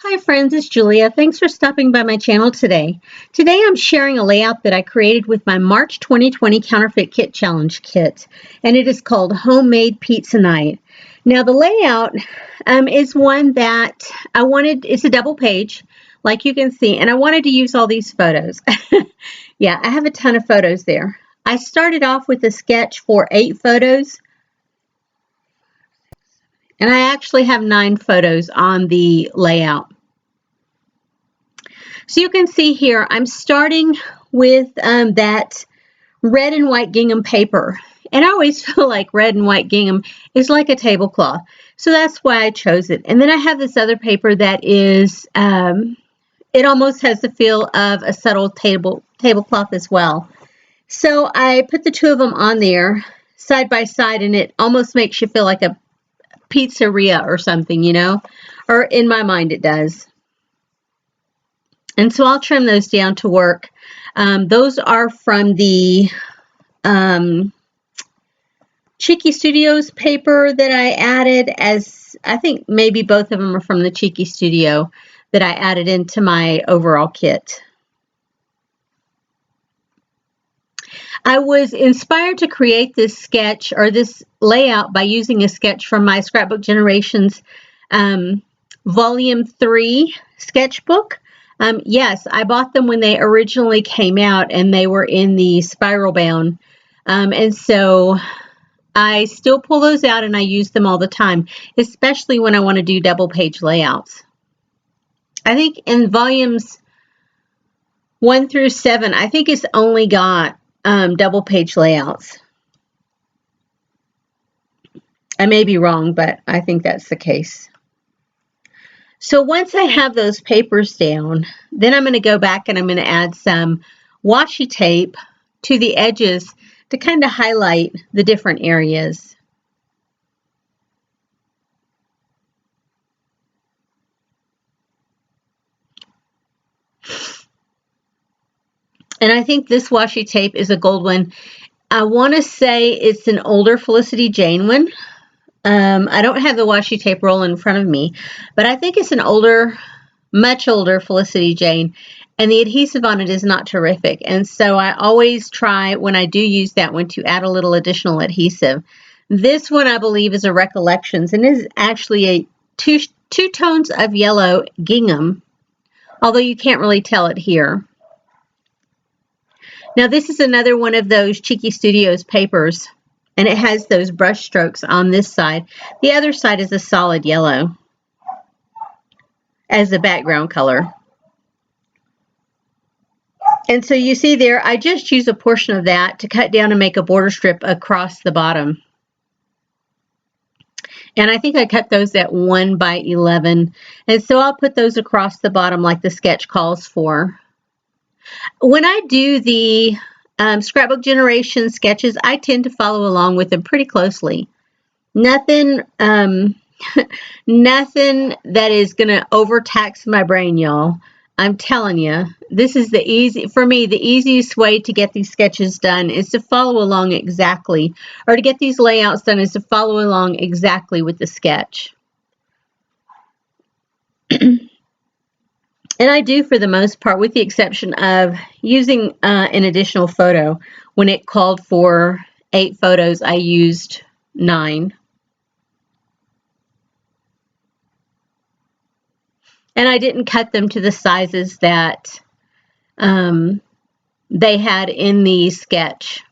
Hi friends, it's Julia. Thanks for stopping by my channel today. Today I'm sharing a layout that I created with my March 2020 Counterfeit Kit Challenge kit, and it is called Homemade Pizza Night. Now the layout is one that I wanted, it's a double page, like you can see, and I wanted to use all these photos. Yeah, I have a ton of photos there. I started off with a sketch for 8 photos, and I actually have 9 photos on the layout. So you can see here, I'm starting with that red and white gingham paper. And I always feel like red and white gingham is like a tablecloth. So that's why I chose it. And then I have this other paper that is, it almost has the feel of a subtle tablecloth as well. So I put the two of them on there side by side, and it almost makes you feel like a pizzeria or something, you know, or in my mind it does. And so I'll trim those down to work. Those are from the Cheeky Studios paper that I added, as I think maybe both of them are from the Cheeky Studio that I added into my overall kit. I was inspired to create this sketch or this layout by using a sketch from my Scrapbook Generations Volume 3 sketchbook. Yes, I bought them when they originally came out, and they were in the spiral bound. And so I still pull those out and I use them all the time, especially when I want to do double page layouts. I think in volumes 1 through 7, I think it's only got double page layouts. I may be wrong, but I think that's the case. So once I have those papers down, then I'm going to go back and I'm going to add some washi tape to the edges to kind of highlight the different areas. And I think this washi tape is a gold one. I want to say it's an older Felicity Jane one. I don't have the washi tape roll in front of me, but I think it's an older, much older Felicity Jane, and the adhesive on it is not terrific. And so I always try, when I do use that one, to add a little additional adhesive. This one, I believe, is a Recollections, and is actually a two tones of yellow gingham, although you can't really tell it here. Now, this is another one of those Cheeky Studios papers, and it has those brush strokes on this side. The other side is a solid yellow as the background color. And so you see there, I just use a portion of that to cut down and make a border strip across the bottom. And I think I cut those at 1 by 11. And so I'll put those across the bottom like the sketch calls for. When I do the Scrapbook Generation sketches, I tend to follow along with them pretty closely. Nothing, nothing that is going to overtax my brain, y'all. I'm telling you, this is for me, the easiest way to get these sketches done is to follow along exactly, or to get these layouts done is to follow along exactly with the sketch. And I do for the most part, with the exception of using an additional photo. When it called for 8 photos, I used 9. And I didn't cut them to the sizes that they had in the sketch.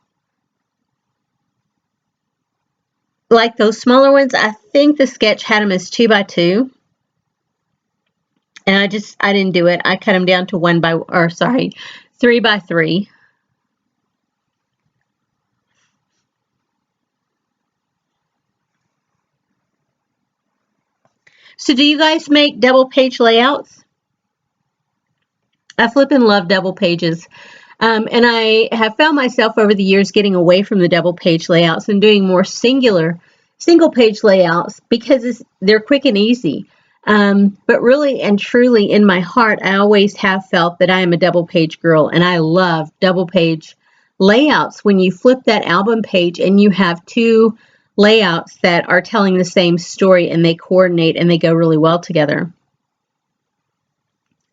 Like those smaller ones, I think the sketch had them as 2 by 2. And I didn't do it. I cut them down to 3 by 3. So do you guys make double page layouts? I flippin' love double pages. And I have found myself over the years getting away from the double page layouts and doing more single page layouts because they're quick and easy. But really and truly in my heart, I always have felt that I am a double page girl, and I love double page layouts when you flip that album page and you have 2 layouts that are telling the same story and they coordinate and they go really well together.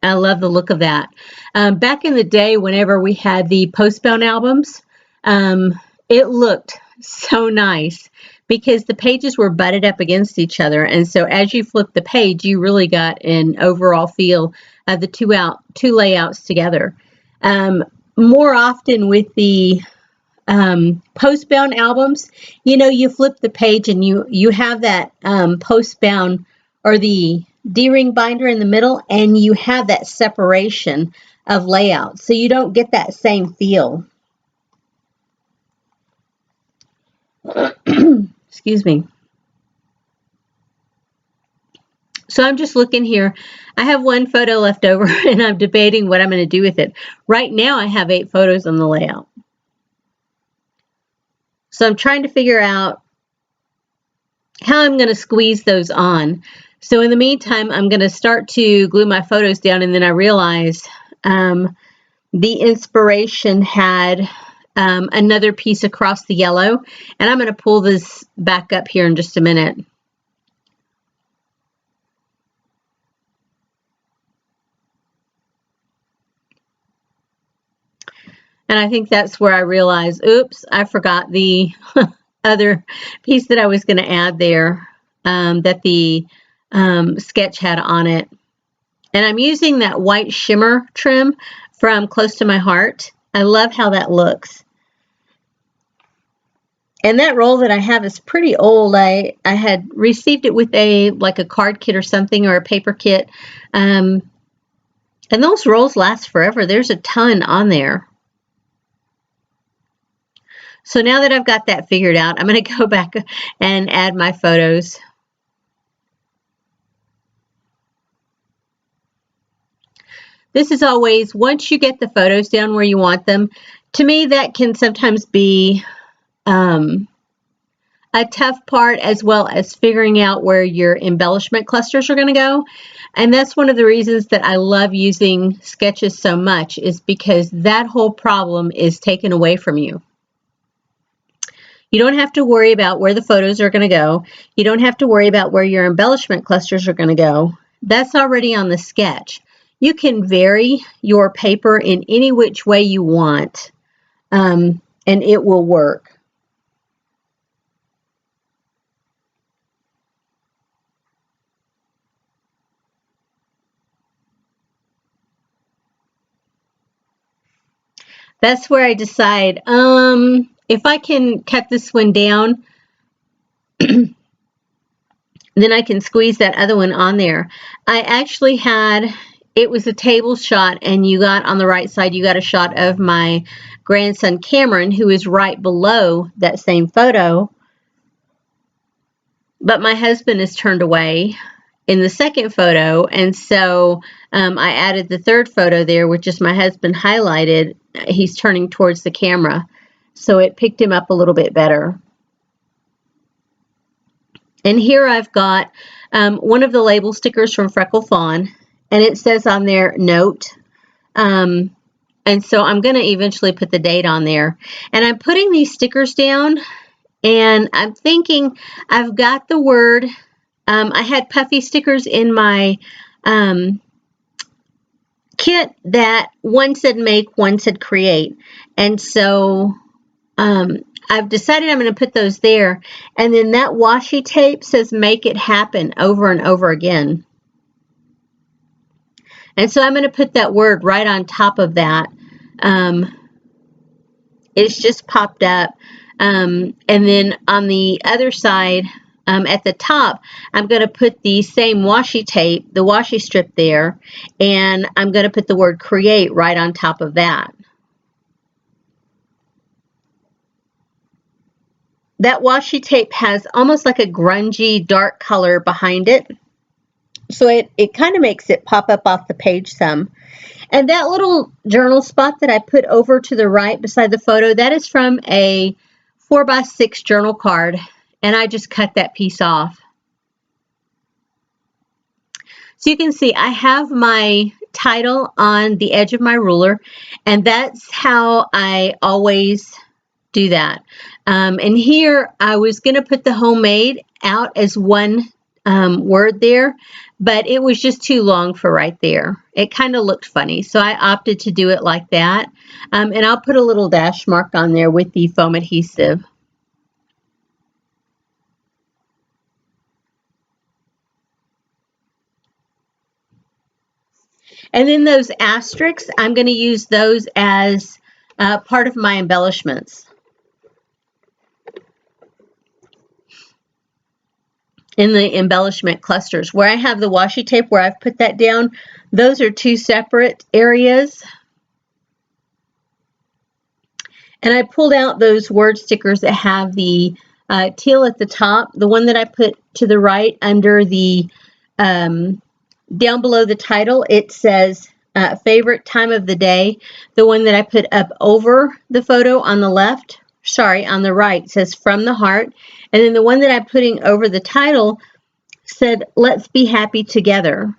I love the look of that. Back in the day, whenever we had the postbound albums, it looked so nice because the pages were butted up against each other. And so as you flip the page, you really got an overall feel of the two layouts together. More often with the postbound albums, you flip the page and you have that postbound or the D-ring binder in the middle, and you have that separation of layout, so you don't get that same feel. Excuse me. So I'm just looking here. I have one photo left over and I'm debating what I'm going to do with it. Right now I have 8 photos on the layout. So I'm trying to figure out how I'm going to squeeze those on. So in the meantime, I'm going to start to glue my photos down, and then I realized the inspiration had another piece across the yellow, and I'm going to pull this back up here in just a minute. And I think that's where I realized, oops, I forgot the other piece that I was going to add there that the sketch had on it. And I'm using that white shimmer trim from Close to My Heart. I love how that looks. And that roll that I have is pretty old. I had received it with like a card kit or something, or a paper kit. And those rolls last forever. There's a ton on there. So now that I've got that figured out, I'm going to go back and add my photos. This is always, once you get the photos down where you want them, to me that can sometimes be a tough part, as well as figuring out where your embellishment clusters are going to go. And that's one of the reasons that I love using sketches so much, is because that whole problem is taken away from you. You don't have to worry about where the photos are going to go. You don't have to worry about where your embellishment clusters are going to go. That's already on the sketch. You can vary your paper in any which way you want, and it will work. That's where I decide, if I can cut this one down, then I can squeeze that other one on there. I actually had, it was a table shot, and you got on the right side, you got a shot of my grandson Cameron, who is right below that same photo. But my husband is turned away in the second photo, and so I added the third photo there, which is my husband highlighted. He's turning towards the camera, so it picked him up a little bit better. And here I've got one of the label stickers from Freckle Fawn, and it says on there, note. And so I'm going to eventually put the date on there. And I'm putting these stickers down, and I'm thinking I've got the word. I had puffy stickers in my kit that one said make, one said create. And so I've decided I'm going to put those there. And then that washi tape says make it happen over and over again. And so I'm going to put that word right on top of that. It's just popped up. And then on the other side, at the top, I'm going to put the same washi tape, the washi strip there, and I'm going to put the word create right on top of that. That washi tape has almost like a grungy dark color behind it, so it kind of makes it pop up off the page some. And that little journal spot that I put over to the right beside the photo, that is from a 4x6 journal card, and I just cut that piece off. So you can see I have my title on the edge of my ruler, and that's how I always do that. And here I was going to put the homemade out as one word there, but it was just too long for right there. It kind of looked funny, so I opted to do it like that. And I'll put a little dash mark on there with the foam adhesive. And then those asterisks, I'm going to use those as part of my embellishments. In the embellishment clusters, where I have the washi tape where I've put that down, those are two separate areas. And I pulled out those word stickers that have the teal at the top. The one that I put to the right under the, down below the title, it says favorite time of the day. The one that I put up over the photo on the left, on the right, says from the heart. And then the one that I'm putting over the title said, let's be happy together.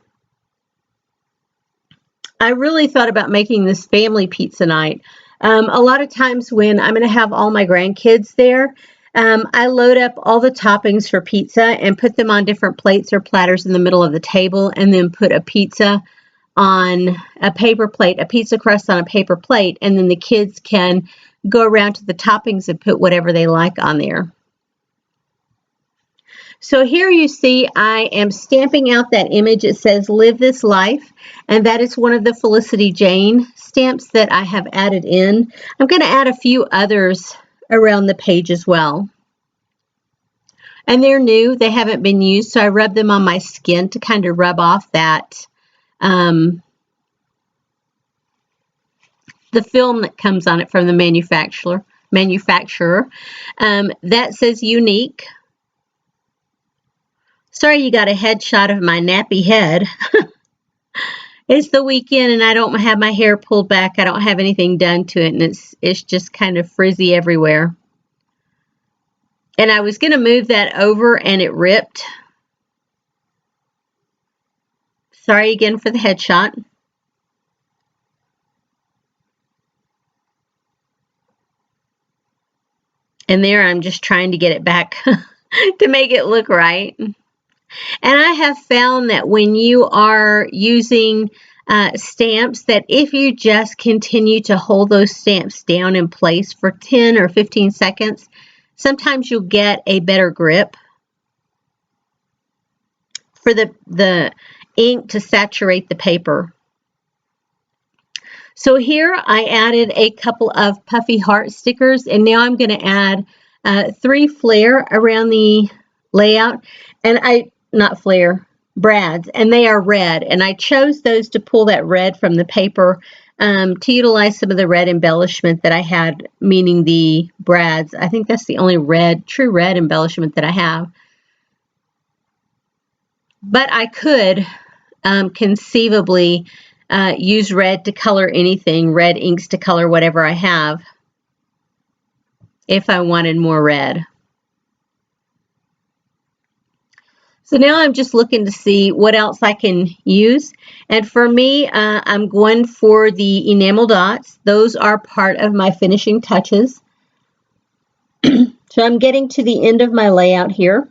I really thought about making this family pizza night. A lot of times when I'm going to have all my grandkids there, I load up all the toppings for pizza and put them on different plates or platters in the middle of the table, and then put a pizza on a paper plate, a pizza crust on a paper plate, and then the kids can go around to the toppings and put whatever they like on there. So here you see I am stamping out that image. It says live this life, and that is one of the Felicity Jane stamps that I have added in. I'm going to add a few others around the page as well. And they're new, they haven't been used, so I rub them on my skin to kind of rub off that the film that comes on it from the manufacturer. That says unique. Sorry you got a headshot of my nappy head. It's the weekend and I don't have my hair pulled back. I don't have anything done to it, and it's just kind of frizzy everywhere. And I was going to move that over and it ripped. Sorry again for the headshot. And there I'm just trying to get it back to make it look right. And I have found that when you are using stamps, that if you just continue to hold those stamps down in place for 10 or 15 seconds, sometimes you'll get a better grip for the ink to saturate the paper. So here I added a couple of puffy heart stickers, and now I'm going to add 3 flare around the layout, and not flare, brads, and they are red, and I chose those to pull that red from the paper to utilize some of the red embellishment that I had, meaning the brads. I think that's the only true red embellishment that I have. But I could conceivably use red to color anything, red inks to color whatever I have, if I wanted more red. So now I'm just looking to see what else I can use. And for me, I'm going for the enamel dots. Those are part of my finishing touches. So I'm getting to the end of my layout here.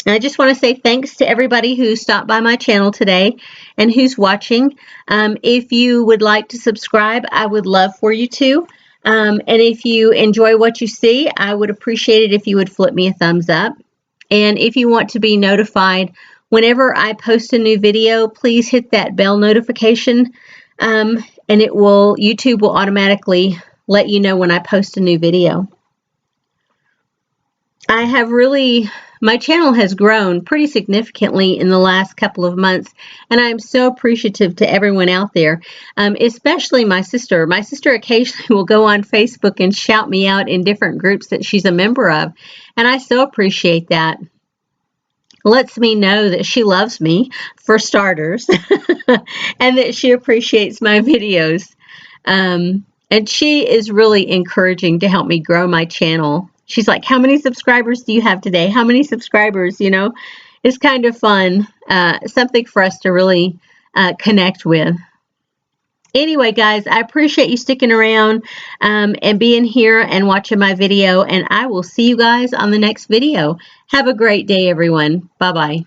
And I just want to say thanks to everybody who stopped by my channel today and who's watching. If you would like to subscribe, I would love for you to. And if you enjoy what you see, I would appreciate it if you would flip me a thumbs up. And if you want to be notified whenever I post a new video, please hit that bell notification, and YouTube will automatically let you know when I post a new video. My channel has grown pretty significantly in the last couple of months, and I'm so appreciative to everyone out there, especially my sister. My sister occasionally will go on Facebook and shout me out in different groups that she's a member of, and I so appreciate that. Lets me know that she loves me, for starters, and that she appreciates my videos. And she is really encouraging to help me grow my channel. She's like, how many subscribers do you have today? How many subscribers? You know, it's kind of fun, something for us to really connect with. Anyway, guys, I appreciate you sticking around and being here and watching my video, and I will see you guys on the next video. Have a great day, everyone. Bye-bye.